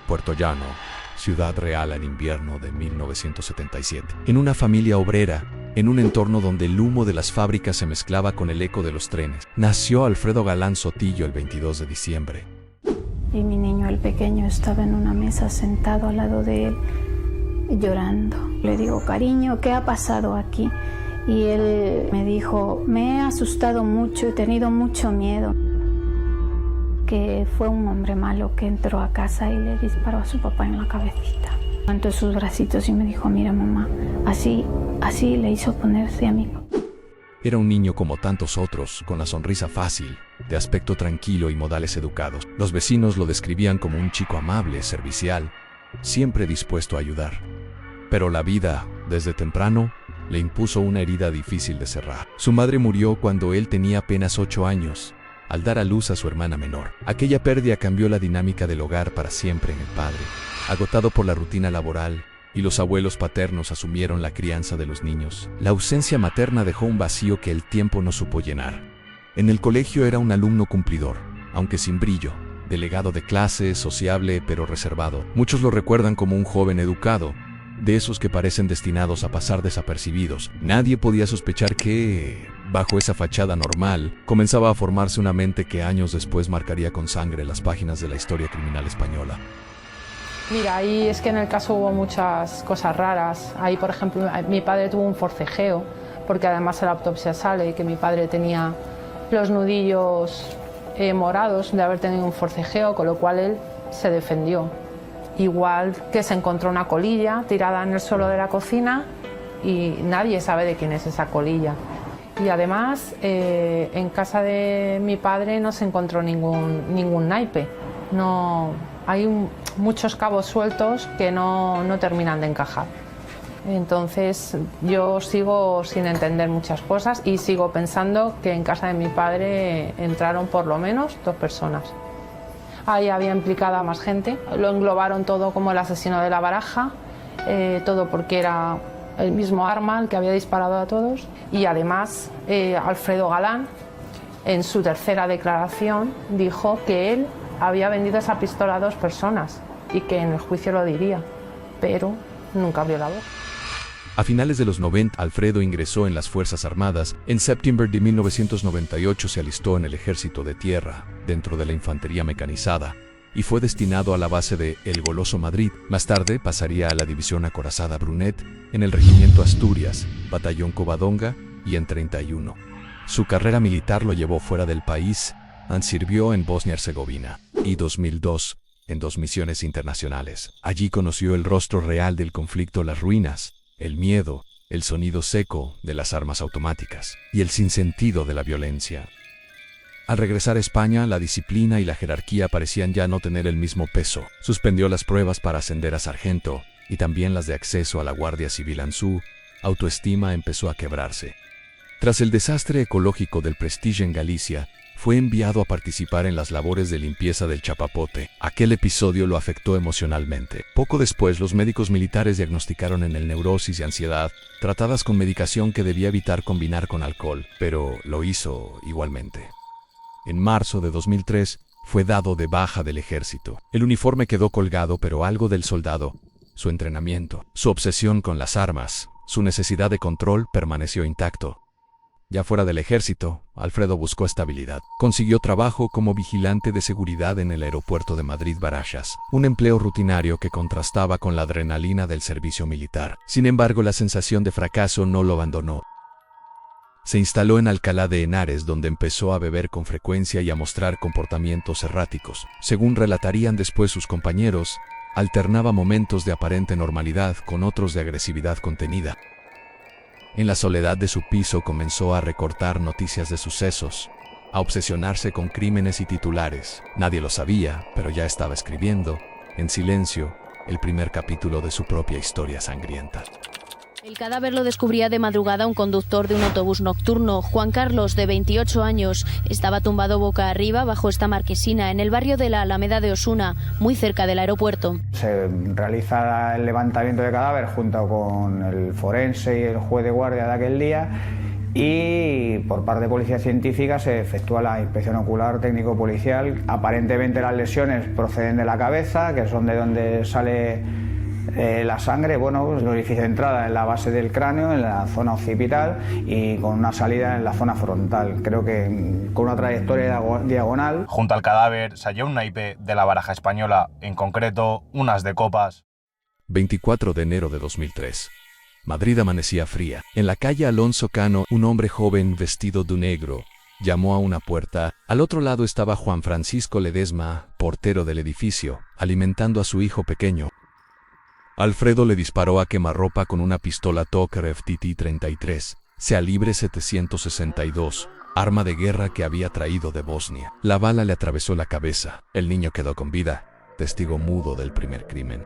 Puerto Llano, Ciudad Real en invierno de 1977. En una familia obrera, en un entorno donde el humo de las fábricas se mezclaba con el eco de los trenes, nació Alfredo Galán Sotillo el 22 de diciembre. Y mi niño, el pequeño, estaba en una mesa sentado al lado de él, llorando. Le digo, cariño, ¿qué ha pasado aquí? Y él me dijo, me he asustado mucho, he tenido mucho miedo. Que fue un hombre malo que entró a casa y le disparó a su papá en la cabecita. Levantó sus bracitos y me dijo, mira mamá, así le hizo ponerse a mi papá. Era un niño como tantos otros, con la sonrisa fácil, de aspecto tranquilo y modales educados. Los vecinos lo describían como un chico amable, servicial, siempre dispuesto a ayudar. Pero la vida, desde temprano, le impuso una herida difícil de cerrar. Su madre murió cuando él tenía apenas 8 años, al dar a luz a su hermana menor. Aquella pérdida cambió la dinámica del hogar para siempre en el padre. Agotado por la rutina laboral, y los abuelos paternos asumieron la crianza de los niños, la ausencia materna dejó un vacío que el tiempo no supo llenar. En el colegio era un alumno cumplidor, aunque sin brillo, delegado de clase, sociable pero reservado. Muchos lo recuerdan como un joven educado, de esos que parecen destinados a pasar desapercibidos. Nadie podía sospechar que, bajo esa fachada normal, comenzaba a formarse una mente que años después marcaría con sangre las páginas de la historia criminal española. Mira, ahí es que en el caso hubo muchas cosas raras. Ahí, por ejemplo, mi padre tuvo un forcejeo, porque además en la autopsia sale que mi padre tenía los nudillos morados de haber tenido un forcejeo, con lo cual él se defendió. Igual que se encontró una colilla tirada en el suelo de la cocina y nadie sabe de quién es esa colilla. Y además, en casa de mi padre no se encontró ningún naipe. No, hay muchos cabos sueltos que no terminan de encajar. Entonces yo sigo sin entender muchas cosas y sigo pensando que en casa de mi padre entraron por lo menos 2 personas. Ahí había implicada más gente, lo englobaron todo como el asesino de la baraja, todo porque era el mismo arma el que había disparado a todos. Y además Alfredo Galán, en su tercera declaración, dijo que él había vendido esa pistola a 2 personas y que en el juicio lo diría, pero nunca abrió la boca. A finales de los 90, Alfredo ingresó en las Fuerzas Armadas. En septiembre de 1998 se alistó en el Ejército de Tierra, dentro de la Infantería Mecanizada, y fue destinado a la base de El Goloso Madrid. Más tarde pasaría a la División Acorazada Brunet, en el Regimiento Asturias, Batallón Covadonga y en 31. Su carrera militar lo llevó fuera del país, sirvió en Bosnia-Herzegovina, y 2002, en 2 misiones internacionales. Allí conoció el rostro real del conflicto, las ruinas, el miedo, el sonido seco de las armas automáticas y el sinsentido de la violencia. Al regresar a España, la disciplina y la jerarquía parecían ya no tener el mismo peso. Suspendió las pruebas para ascender a sargento y también las de acceso a la Guardia Civil. Su autoestima empezó a quebrarse. Tras el desastre ecológico del Prestige en Galicia, fue enviado a participar en las labores de limpieza del Chapapote. Aquel episodio lo afectó emocionalmente. Poco después, los médicos militares diagnosticaron en él neurosis y ansiedad, tratadas con medicación que debía evitar combinar con alcohol, pero lo hizo igualmente. En marzo de 2003, fue dado de baja del ejército. El uniforme quedó colgado, pero algo del soldado, su entrenamiento, su obsesión con las armas, su necesidad de control permaneció intacto. Ya fuera del ejército, Alfredo buscó estabilidad. Consiguió trabajo como vigilante de seguridad en el aeropuerto de Madrid-Barajas, un empleo rutinario que contrastaba con la adrenalina del servicio militar. Sin embargo, la sensación de fracaso no lo abandonó. Se instaló en Alcalá de Henares, donde empezó a beber con frecuencia y a mostrar comportamientos erráticos. Según relatarían después sus compañeros, alternaba momentos de aparente normalidad con otros de agresividad contenida. En la soledad de su piso comenzó a recortar noticias de sucesos, a obsesionarse con crímenes y titulares. Nadie lo sabía, pero ya estaba escribiendo, en silencio, el primer capítulo de su propia historia sangrienta. El cadáver lo descubría de madrugada un conductor de un autobús nocturno. Juan Carlos, de 28 años, estaba tumbado boca arriba bajo esta marquesina en el barrio de la Alameda de Osuna, muy cerca del aeropuerto. Se realiza el levantamiento de cadáver junto con el forense y el juez de guardia de aquel día y por parte de Policía Científica se efectúa la inspección ocular técnico-policial. Aparentemente las lesiones proceden de la cabeza, que son de donde sale la sangre, bueno, el orificio de entrada en la base del cráneo, en la zona occipital, y con una salida en la zona frontal, creo que con una trayectoria diagonal. Junto al cadáver se halló un naipe de la baraja española, en concreto unas de copas. 24 de enero de 2003. Madrid amanecía fría. En la calle Alonso Cano, un hombre joven vestido de negro llamó a una puerta. Al otro lado estaba Juan Francisco Ledesma, portero del edificio, alimentando a su hijo pequeño. Alfredo le disparó a quemarropa con una pistola Tokarev TT-33, Calibre 762, arma de guerra que había traído de Bosnia. La bala le atravesó la cabeza. El niño quedó con vida, testigo mudo del primer crimen.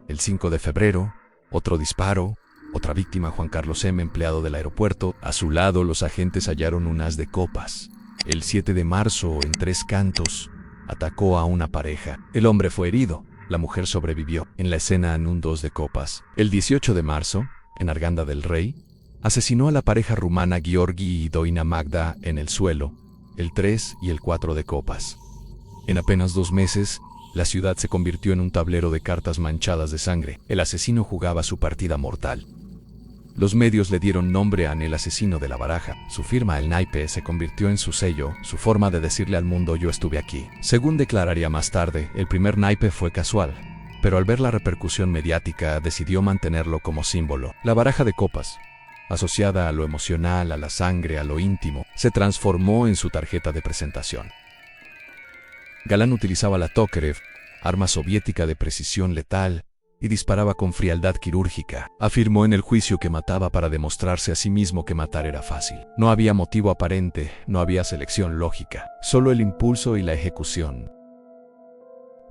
El 5 de febrero, otro disparo, otra víctima, Juan Carlos M., empleado del aeropuerto. A su lado los agentes hallaron un as de copas. El 7 de marzo, en Tres Cantos, atacó a una pareja. El hombre fue herido. La mujer sobrevivió. En la escena en un 2 de copas. El 18 de marzo, en Arganda del Rey, asesinó a la pareja rumana Gheorghi y Doina Magda en el suelo, el 3 y el 4 de copas. En apenas 2 meses, la ciudad se convirtió en un tablero de cartas manchadas de sangre. El asesino jugaba su partida mortal. Los medios le dieron nombre a el asesino de la baraja. Su firma, el naipe, se convirtió en su sello, su forma de decirle al mundo: yo estuve aquí. Según declararía más tarde, el primer naipe fue casual, pero al ver la repercusión mediática decidió mantenerlo como símbolo. La baraja de copas, asociada a lo emocional, a la sangre, a lo íntimo, se transformó en su tarjeta de presentación. Galán utilizaba la Tokarev, arma soviética de precisión letal, y disparaba con frialdad quirúrgica. Afirmó en el juicio que mataba para demostrarse a sí mismo que matar era fácil. No había motivo aparente, no había selección lógica, solo el impulso y la ejecución.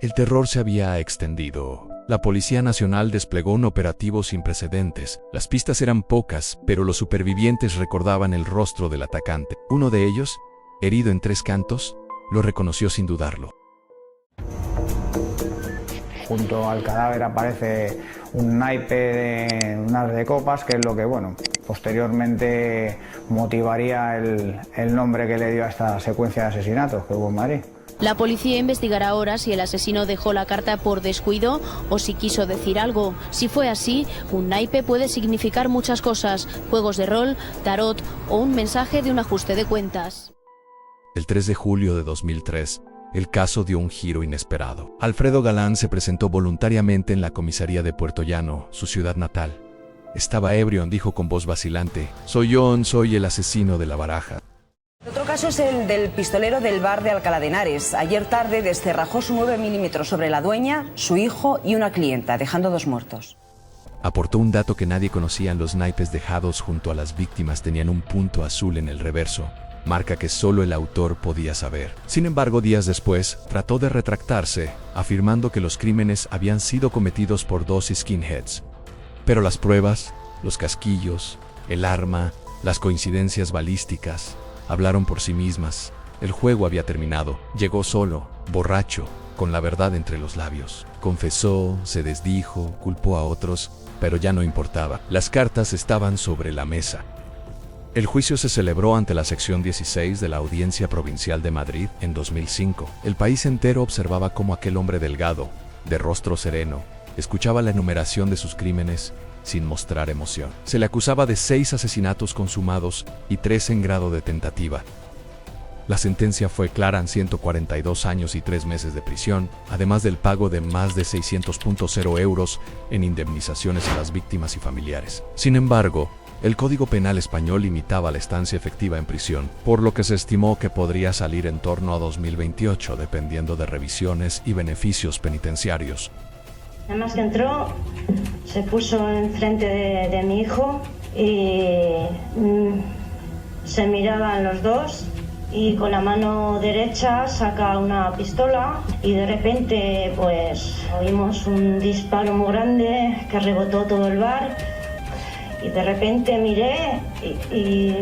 El terror se había extendido. La Policía Nacional desplegó un operativo sin precedentes. Las pistas eran pocas, pero los supervivientes recordaban el rostro del atacante. Uno de ellos, herido en Tres Cantos, lo reconoció sin dudarlo. Junto al cadáver aparece un naipe de unas de copas, que es lo que, bueno, posteriormente motivaría el nombre que le dio a esta secuencia de asesinatos que hubo en Madrid. La policía investigará ahora si el asesino dejó la carta por descuido o si quiso decir algo. Si fue así, un naipe puede significar muchas cosas: juegos de rol, tarot o un mensaje de un ajuste de cuentas. El 3 de julio de 2003, el caso dio un giro inesperado. Alfredo Galán se presentó voluntariamente en la comisaría de Puerto Llano, su ciudad natal. Estaba ebrio, dijo con voz vacilante: soy el asesino de la baraja. Otro caso es el del pistolero del bar de Alcalá de Henares. Ayer tarde descerrajó su 9 milímetros sobre la dueña, su hijo y una clienta, dejando 2 muertos. Aportó un dato que nadie conocía: los naipes dejados junto a las víctimas tenían un punto azul en el reverso, marca que solo el autor podía saber. Sin embargo, días después, trató de retractarse, afirmando que los crímenes habían sido cometidos por 2 skinheads. Pero las pruebas, los casquillos, el arma, las coincidencias balísticas, hablaron por sí mismas. El juego había terminado. Llegó solo, borracho, con la verdad entre los labios. Confesó, se desdijo, culpó a otros, pero ya no importaba. Las cartas estaban sobre la mesa. El juicio se celebró ante la sección 16 de la Audiencia Provincial de Madrid en 2005. El país entero observaba cómo aquel hombre delgado, de rostro sereno, escuchaba la enumeración de sus crímenes sin mostrar emoción. Se le acusaba de 6 asesinatos consumados y 3 en grado de tentativa. La sentencia fue clara: 142 años y 3 meses de prisión, además del pago de más de 600.0 euros en indemnizaciones a las víctimas y familiares. Sin embargo, el Código Penal español limitaba la estancia efectiva en prisión, por lo que se estimó que podría salir en torno a 2028, dependiendo de revisiones y beneficios penitenciarios. Además que entró, se puso enfrente de mi hijo y se miraban los dos, y con la mano derecha saca una pistola y de repente pues oímos un disparo muy grande que rebotó todo el bar. Y de repente miré y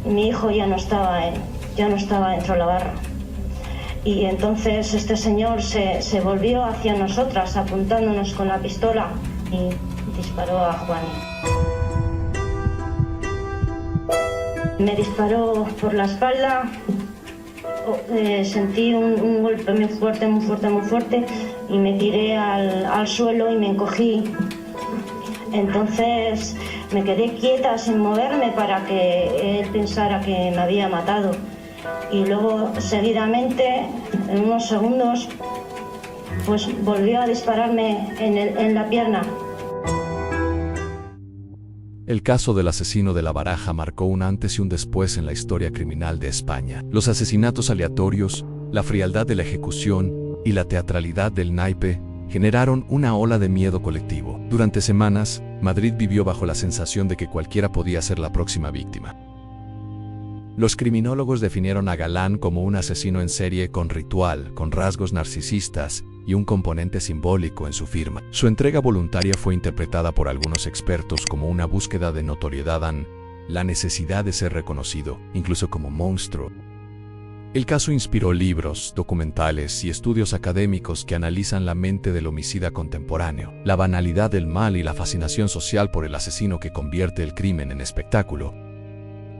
mi hijo ya no estaba dentro de la barra. Y entonces este señor se volvió hacia nosotras apuntándonos con la pistola y disparó a Juani. Me disparó por la espalda, sentí un golpe muy fuerte y me tiré al suelo y me encogí. Entonces me quedé quieta sin moverme para que él pensara que me había matado. Y luego seguidamente, en unos segundos, pues volvió a dispararme en la pierna. El caso del asesino de La Baraja marcó un antes y un después en la historia criminal de España. Los asesinatos aleatorios, la frialdad de la ejecución y la teatralidad del naipe generaron una ola de miedo colectivo. Durante semanas, Madrid vivió bajo la sensación de que cualquiera podía ser la próxima víctima. Los criminólogos definieron a Galán como un asesino en serie con ritual, con rasgos narcisistas y un componente simbólico en su firma. Su entrega voluntaria fue interpretada por algunos expertos como una búsqueda de notoriedad, la necesidad de ser reconocido, incluso como monstruo. El caso inspiró libros, documentales y estudios académicos que analizan la mente del homicida contemporáneo, la banalidad del mal y la fascinación social por el asesino que convierte el crimen en espectáculo.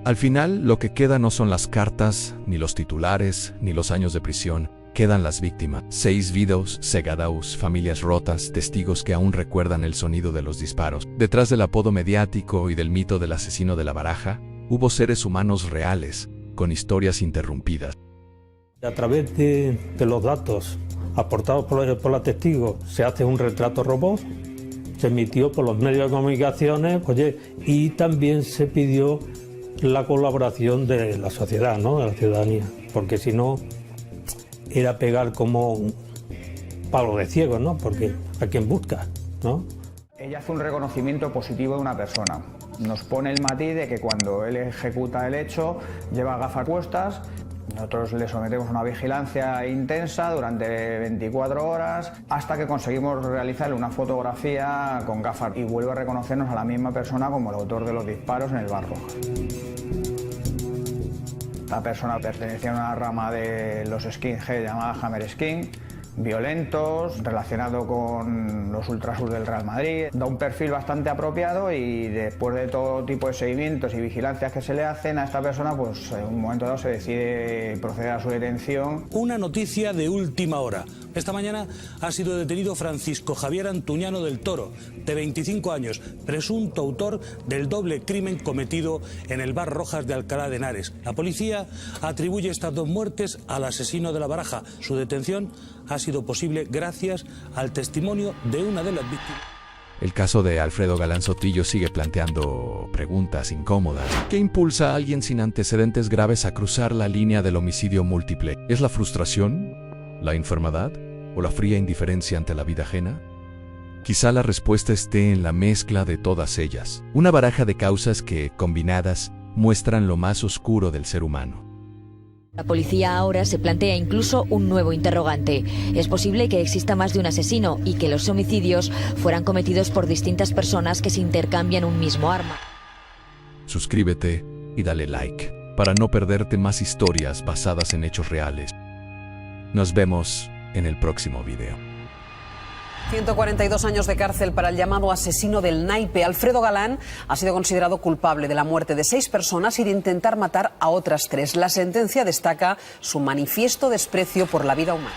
Al final, lo que queda no son las cartas, ni los titulares, ni los años de prisión. Quedan las víctimas. 6 vidas cegadas, familias rotas, testigos que aún recuerdan el sonido de los disparos. Detrás del apodo mediático y del mito del asesino de La Baraja, hubo seres humanos reales, con historias interrumpidas. A través de los datos aportados por la testigo se hace un retrato robot, se emitió por los medios de comunicaciones, y también se pidió la colaboración de la sociedad, ¿no? De la ciudadanía, porque si no era pegar como un palo de ciego, ¿no? Porque a quien busca, ¿no? Ella hace un reconocimiento positivo de una persona. Nos pone el matiz de que cuando él ejecuta el hecho lleva gafas puestas. Nosotros le sometemos a una vigilancia intensa durante 24 horas hasta que conseguimos realizarle una fotografía con gafas y vuelve a reconocernos a la misma persona como el autor de los disparos en el Bar Rojas. La persona pertenecía a una rama de los skinhead llamada Hammer Skin, violentos, relacionado con los ultrasur del Real Madrid. Da un perfil bastante apropiado y después de todo tipo de seguimientos y vigilancias que se le hacen a esta persona, pues en un momento dado se decide proceder a su detención. Una noticia de última hora. Esta mañana ha sido detenido Francisco Javier Antuñano del Toro, de 25 años, presunto autor del doble crimen cometido en el Bar Rojas de Alcalá de Henares. La policía atribuye estas 2 muertes al asesino de La Baraja. Su detención ha sido posible gracias al testimonio de una de las víctimas. El caso de Alfredo Galán Sotillo sigue planteando preguntas incómodas. ¿Qué impulsa a alguien sin antecedentes graves a cruzar la línea del homicidio múltiple? ¿Es la frustración? ¿La enfermedad? ¿O la fría indiferencia ante la vida ajena? Quizá la respuesta esté en la mezcla de todas ellas. Una baraja de causas que, combinadas, muestran lo más oscuro del ser humano. La policía ahora se plantea incluso un nuevo interrogante. Es posible que exista más de un asesino y que los homicidios fueran cometidos por distintas personas que se intercambian un mismo arma. Suscríbete y dale like para no perderte más historias basadas en hechos reales. Nos vemos en el próximo video. 142 años de cárcel para el llamado asesino del naipe. Alfredo Galán ha sido considerado culpable de la muerte de 6 personas y de intentar matar a otras 3. La sentencia destaca su manifiesto desprecio por la vida humana.